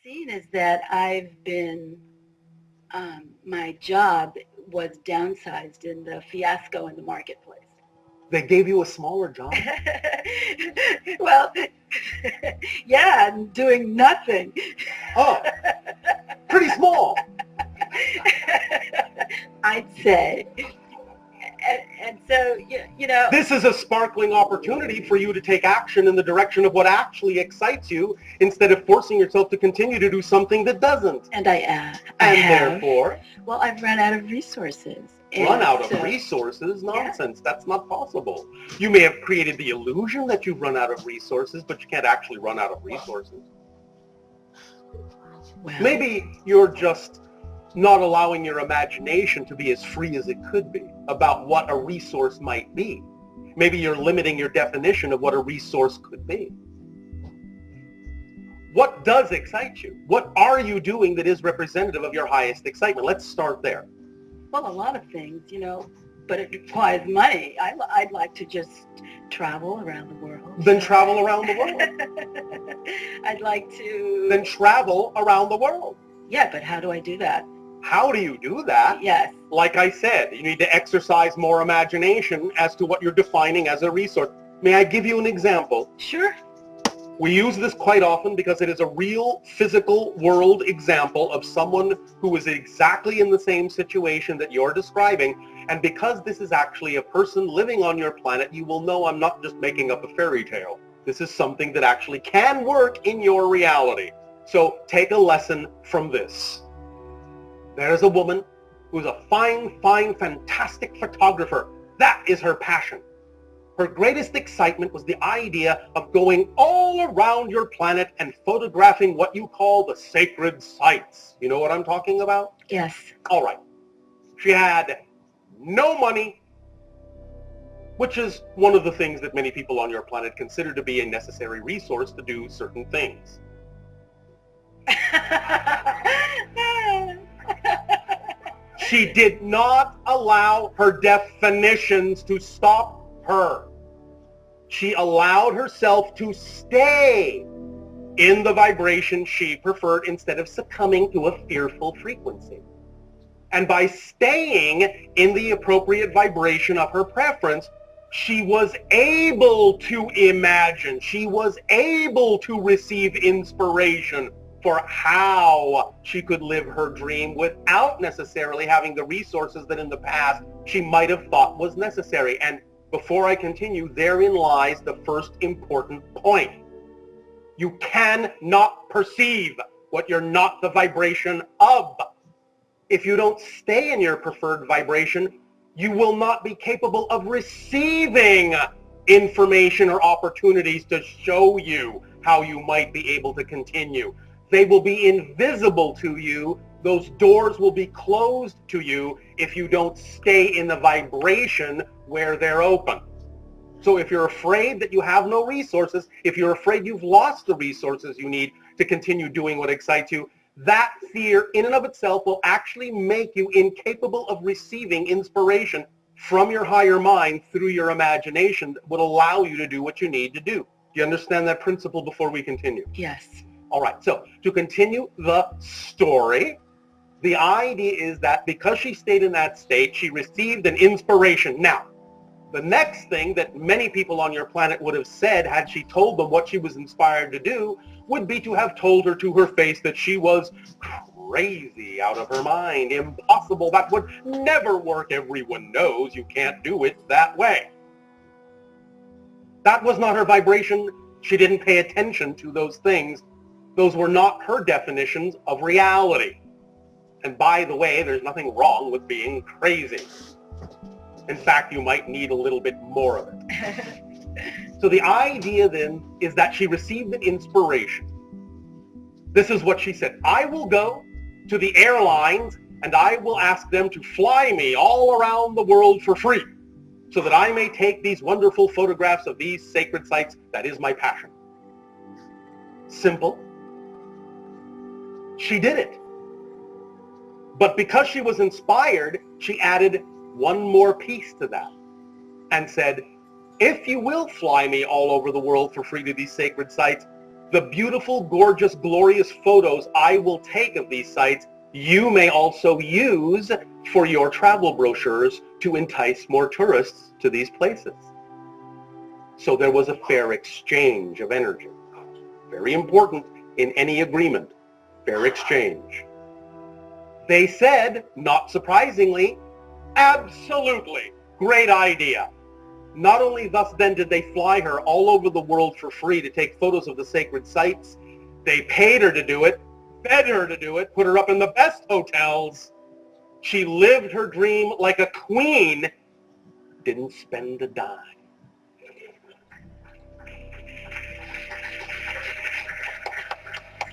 seen is that my job was downsized in the fiasco in the marketplace. They gave you a smaller job? Well, yeah, doing nothing. Oh, pretty small. I'd say. And so, you know. This is a sparkling opportunity for you to take action in the direction of what actually excites you instead of forcing yourself to continue to do something that doesn't. And I have. Therefore? Well, I've run out of resources. Run out of resources? Nonsense. Yeah. That's not possible. You may have created the illusion that you've run out of resources, but you can't actually run out of resources. Well, maybe you're just not allowing your imagination to be as free as it could be about what a resource might be. Maybe you're limiting your definition of what a resource could be. What does excite you? What are you doing that is representative of your highest excitement? Let's start there. Well, a lot of things, you know, but it requires money. I'd like to just travel around the world. Then travel around the world. I'd like to... Then travel around the world. Yeah, but how do I do that? How do you do that? Yes. Like I said, you need to exercise more imagination as to what you're defining as a resource. May I give you an example? Sure. We use this quite often because it is a real physical world example of someone who is exactly in the same situation that you're describing. And because this is actually a person living on your planet, you will know I'm not just making up a fairy tale. This is something that actually can work in your reality. So take a lesson from this. There's a woman who's a fine, fantastic photographer. That is her passion. Her greatest excitement was the idea of going all around your planet and photographing what you call the sacred sites. You know what I'm talking about? Yes. All right. She had no money, which is one of the things that many people on your planet consider to be a necessary resource to do certain things. She did not allow her definitions to stop her. She allowed herself to stay in the vibration she preferred instead of succumbing to a fearful frequency. And by staying in the appropriate vibration of her preference, she was able to imagine, she was able to receive inspiration for how she could live her dream without necessarily having the resources that in the past she might have thought was necessary. And before I continue, therein lies the first important point. You cannot perceive what you're not the vibration of. If you don't stay in your preferred vibration, you will not be capable of receiving information or opportunities to show you how you might be able to continue. They will be invisible to you. Those doors will be closed to you if you don't stay in the vibration where they're open. So if you're afraid that you have no resources, if you're afraid you've lost the resources you need to continue doing what excites you, that fear in and of itself will actually make you incapable of receiving inspiration from your higher mind through your imagination that would allow you to do what you need to do. Do you understand that principle before we continue? Yes. All right, so to continue the story, the idea is that because she stayed in that state, she received an inspiration. Now, the next thing that many people on your planet would have said had she told them what she was inspired to do would be to have told her to her face that she was crazy, out of her mind, impossible. That would never work. Everyone knows you can't do it that way. That was not her vibration. She didn't pay attention to those things. Those were not her definitions of reality. And by the way, there's nothing wrong with being crazy. In fact, you might need a little bit more of it. So the idea then is that she received an inspiration. This is what she said. I will go to the airlines and I will ask them to fly me all around the world for free so that I may take these wonderful photographs of these sacred sites. That is my passion. Simple. She did it. But because she was inspired, she added one more piece to that and said, if you will fly me all over the world for free to these sacred sites, The beautiful, gorgeous, glorious photos I will take of these sites, you may also use for your travel brochures to entice more tourists to these places. So there was a fair exchange of energy. Very important in any agreement, fair exchange. They said, not surprisingly, absolutely, great idea. Not only thus then did they fly her all over the world for free to take photos of the sacred sites, they paid her to do it, fed her to do it, put her up in the best hotels. She lived her dream like a queen, didn't spend a dime.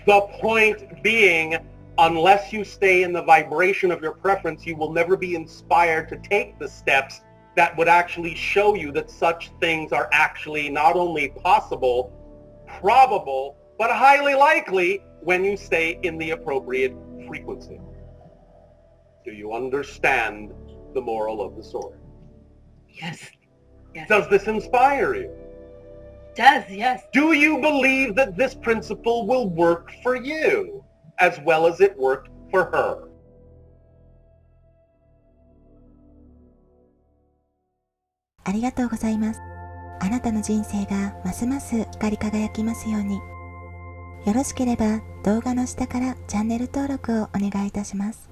The point being, unless you stay in the vibration of your preference, you will never be inspired to take the steps that would actually show you that such things are actually not only possible, probable, but highly likely when you stay in the appropriate frequency. Do you understand the moral of the story? Yes. Yes. Does this inspire you? Does, yes. Do you believe that this principle will work for you as well as it worked for her? ありがとうございます。あなたの人生がますます光り輝きますように。よろしければ動画の下からチャンネル登録をお願いいたします。